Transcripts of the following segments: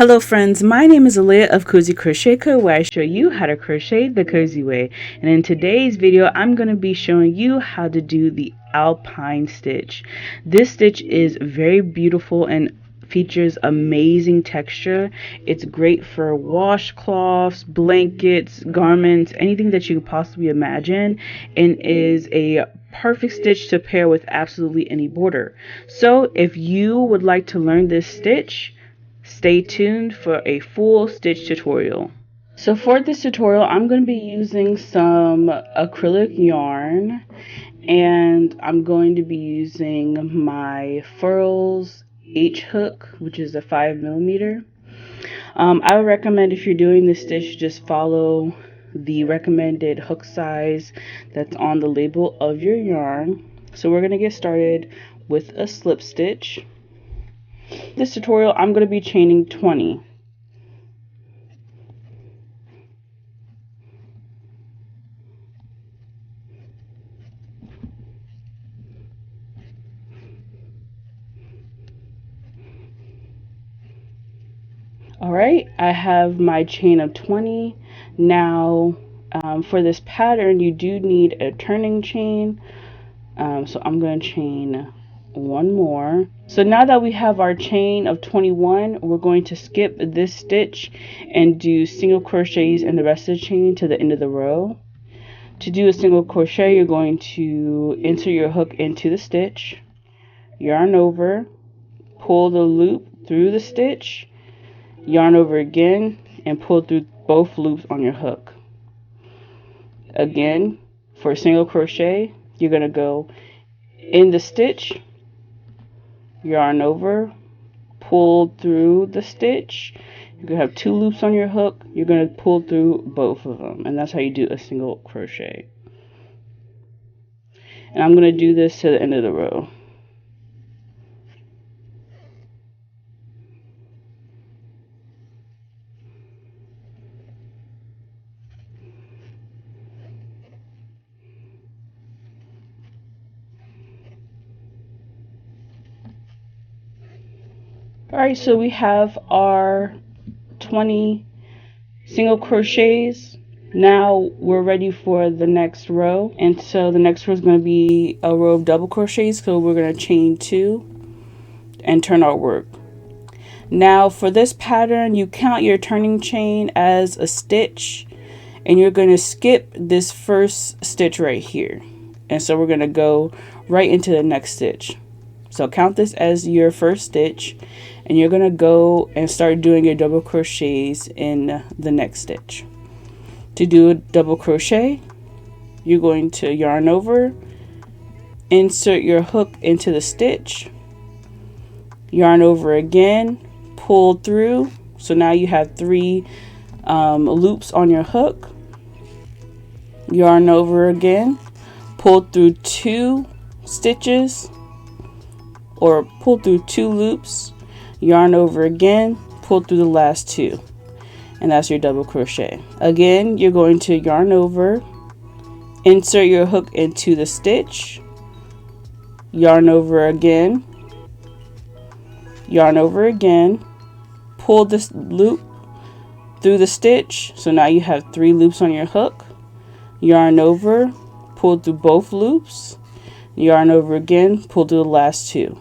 Hello friends, my name is Aaliyah of Cozy Crochet Co, where I show you how to crochet the cozy way. And in today's video, I'm going to be showing you how to do the Alpine Stitch. This stitch is very beautiful and features amazing texture. It's great for washcloths, blankets, garments, anything that you could possibly imagine, and is a perfect stitch to pair with absolutely any border. So if you would like to learn this stitch, stay tuned for a full stitch tutorial. So for this tutorial, I'm going to be using some acrylic yarn, and I'm going to be using my Furls H hook, which is a 5mm. I would recommend, if you're doing this stitch, just follow the recommended hook size that's on the label of your yarn. So we're going to get started with a slip stitch. This tutorial, I'm going to be chaining 20. Alright, I have my chain of 20. Now, for this pattern, you do need a turning chain. So I'm going to chain one more. So now that we have our chain of 21, we're going to skip this stitch and do single crochets in the rest of the chain to the end of the row. To do a single crochet, you're going to insert your hook into the stitch, yarn over, pull the loop through the stitch, yarn over again, and pull through both loops on your hook. Again, for a single crochet, you're going to go in the stitch, yarn over, pull through the stitch. You're going to have two loops on your hook. You're going to pull through both of them, and that's how you do a single crochet. And I'm going to do this to the end of the row. Alright, so we have our 20 single crochets. Now we're ready for the next row, and so the next row is going to be a row of double crochets, so we're going to chain 2 and turn our work. Now for this pattern, you count your turning chain as a stitch, and you're going to skip this first stitch right here, and so we're going to go right into the next stitch. So count this as your first stitch, and you're going to go and start doing your double crochets in the next stitch. To do a double crochet, you're going to yarn over, insert your hook into the stitch, yarn over again, pull through. So now you have 3 loops on your hook, yarn over again, pull through 2 stitches, or pull through 2 loops, yarn over again, pull through the last 2, and that's your double crochet. Again, you're going to yarn over, insert your hook into the stitch, yarn over again, yarn over again, pull this loop through the stitch. So now you have 3 loops on your hook, yarn over, pull through both loops, yarn over again, pull through the last 2.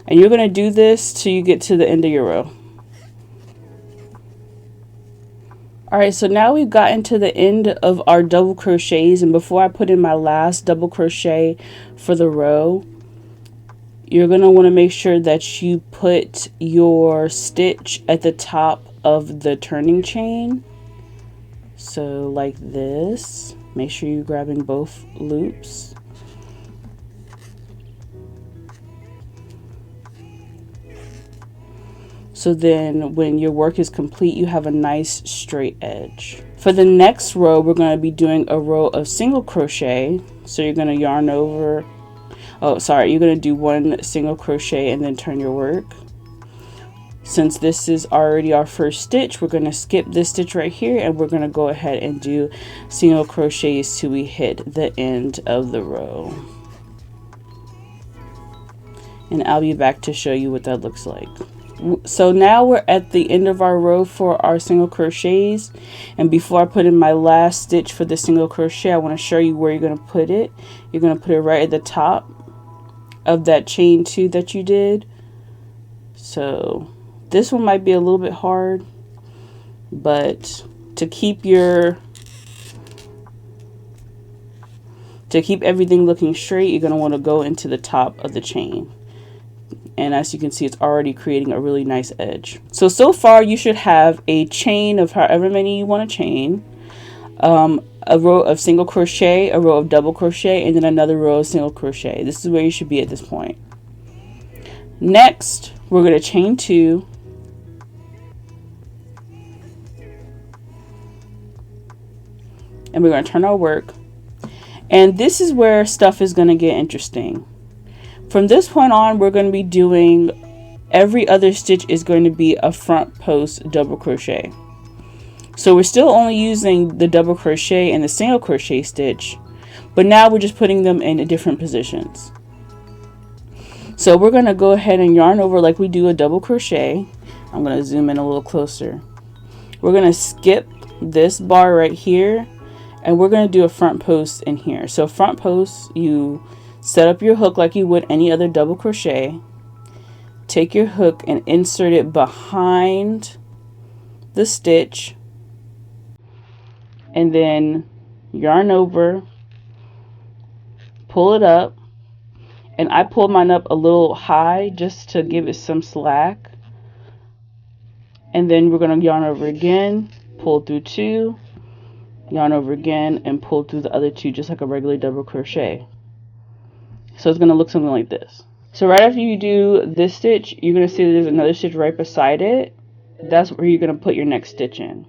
And you're going to do this till you get to the end of your row. Alright, so now we've gotten to the end of our double crochets, and before I put in my last double crochet for the row, you're going to want to make sure that you put your stitch at the top of the turning chain. So like this. Make sure you're grabbing both loops. So then when your work is complete, you have a nice straight edge. For the next row, we're going to be doing a row of single crochet. So you're going to yarn over, you're going to do 1 single crochet and then turn your work. Since this is already our first stitch, we're going to skip this stitch right here, and we're going to go ahead and do single crochets till we hit the end of the row. And I'll be back to show you what that looks like. So now we're at the end of our row for our single crochets, and before I put in my last stitch for the single crochet, I want to show you where you're going to put it. You're going to put it right at the top of that chain 2 that you did. So this one might be a little bit hard, but to keep everything looking straight, you're going to want to go into the top of the chain. And as you can see, it's already creating a really nice edge. So far you should have a chain of however many you want to chain, a row of single crochet, a row of double crochet, and then another row of single crochet. This is where you should be at this point. Next, we're going to chain 2, and we're going to turn our work. And this is where stuff is going to get interesting. From this point on, we're going to be doing every other stitch is going to be a front post double crochet. So we're still only using the double crochet and the single crochet stitch, but now we're just putting them in different positions. So we're going to go ahead and yarn over like we do a double crochet. I'm going to zoom in a little closer. We're going to skip this bar right here, and we're going to do a front post in here. So front post, you set up your hook like you would any other double crochet. Take your hook and insert it behind the stitch, and then yarn over, pull it up, and I pulled mine up a little high just to give it some slack. And then we're going to yarn over again, pull through 2, yarn over again, and pull through the other 2 just like a regular double crochet. So it's going to look something like this. So right after you do this stitch, you're going to see that there's another stitch right beside it. That's where you're going to put your next stitch in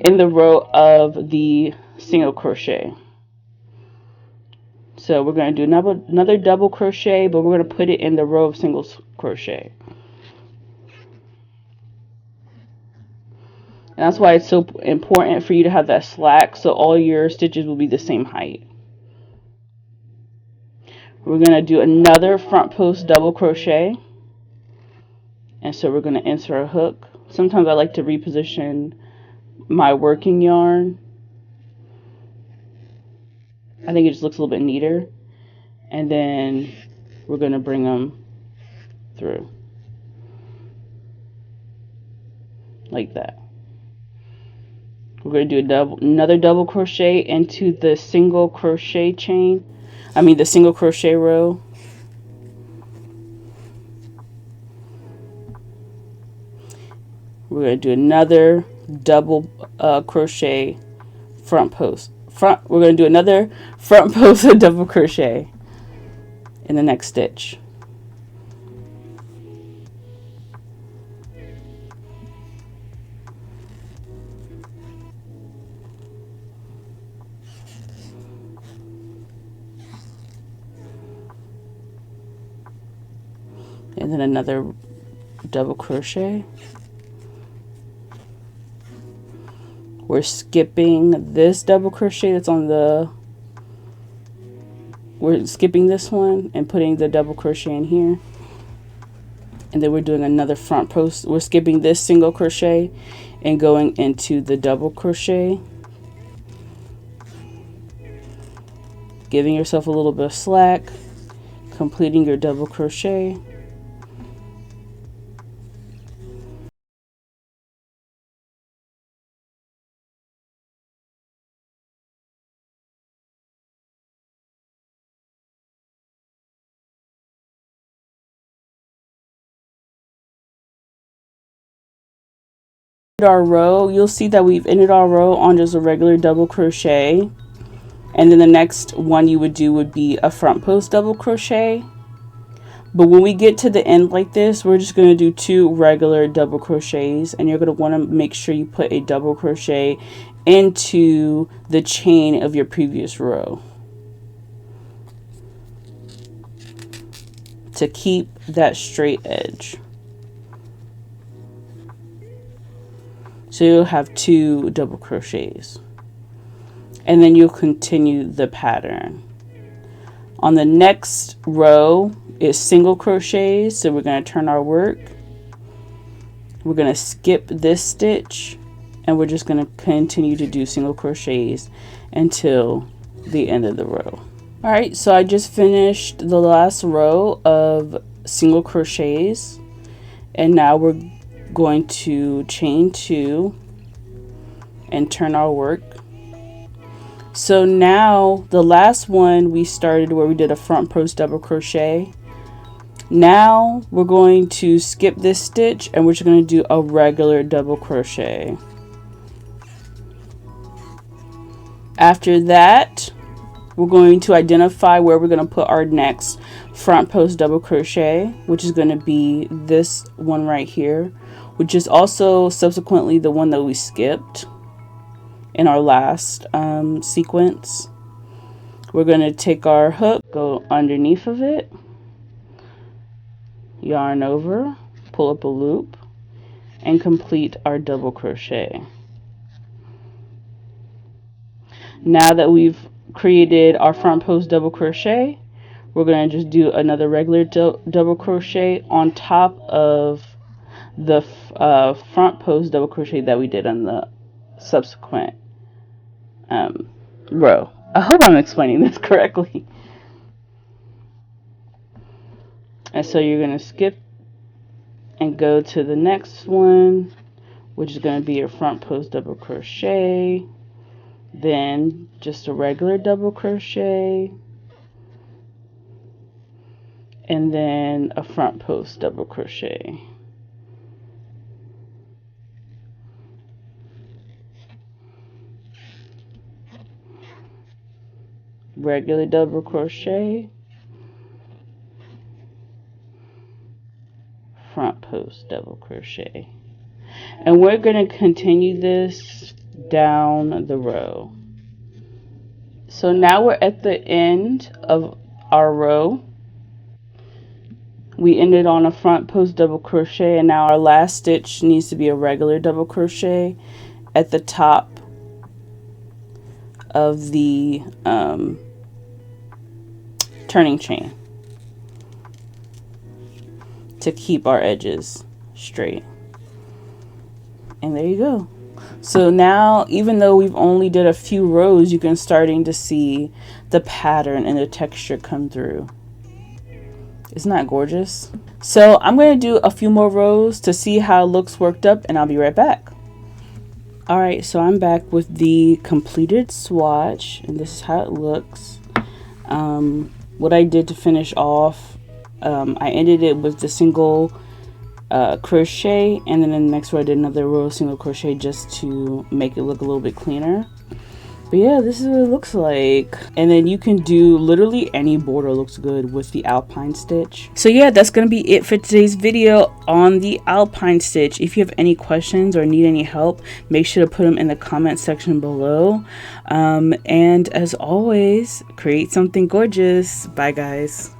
the row of the single crochet. So we're going to do another double crochet, but we're going to put it in the row of single crochet. And that's why it's so important for you to have that slack, so all your stitches will be the same height. We're going to do another front post double crochet, and so we're going to insert a hook. Sometimes I like to reposition my working yarn. I think it just looks a little bit neater. And then we're going to bring them through like that. We're going to do another double crochet into the single crochet chain. The single crochet row. We're going to do another double crochet front post. We're going to do another front post of double crochet in the next stitch. And then another double crochet. We're skipping this double crochet that's on the, we're skipping this one and putting the double crochet in here. And then we're doing another front post. We're skipping this single crochet and going into the double crochet. Giving yourself a little bit of slack, completing your double crochet. Our row, you'll see that we've ended our row on just a regular double crochet, and then the next one you would do would be a front post double crochet. But when we get to the end like this, we're just going to do 2 regular double crochets, and you're going to want to make sure you put a double crochet into the chain of your previous row to keep that straight edge. So you'll have 2 double crochets, and then you'll continue the pattern. On the next row is single crochets, so we're going to turn our work, we're going to skip this stitch, and we're just going to continue to do single crochets until the end of the row. All right, so I just finished the last row of single crochets, and now we're going to chain 2 and turn our work. So now the last one we started where we did a front post double crochet. Now we're going to skip this stitch and we're just going to do a regular double crochet. After that, we're going to identify where we're going to put our next front post double crochet, which is going to be this one right here, which is also subsequently the one that we skipped in our last sequence. We're going to take our hook, go underneath of it, yarn over, pull up a loop, and complete our double crochet. Now that we've created our front post double crochet, we're going to just do another regular double crochet on top of the front post double crochet that we did on the subsequent row. I hope I'm explaining this correctly. And so you're going to skip and go to the next one, which is going to be your front post double crochet, then just a regular double crochet, and then a front post double crochet. Regular double crochet, front post double crochet, and we're going to continue this down the row. So now we're at the end of our row. We ended on a front post double crochet, and now our last stitch needs to be a regular double crochet at the top of the turning chain to keep our edges straight. And there you go. So now, even though we've only did a few rows, you can starting to see the pattern and the texture come through. Isn't that gorgeous? So I'm going to do a few more rows to see how it looks worked up, and I'll be right back. Alright, so I'm back with the completed swatch, and this is how it looks. What I did to finish off, I ended it with the single crochet, and then in the next row I did another row of single crochet just to make it look a little bit cleaner. But yeah, this is what it looks like. And then you can do literally any border looks good with the Alpine Stitch. So yeah, that's gonna be it for today's video on the Alpine Stitch. If you have any questions or need any help, make sure to put them in the comment section below. And as always, create something gorgeous. Bye guys.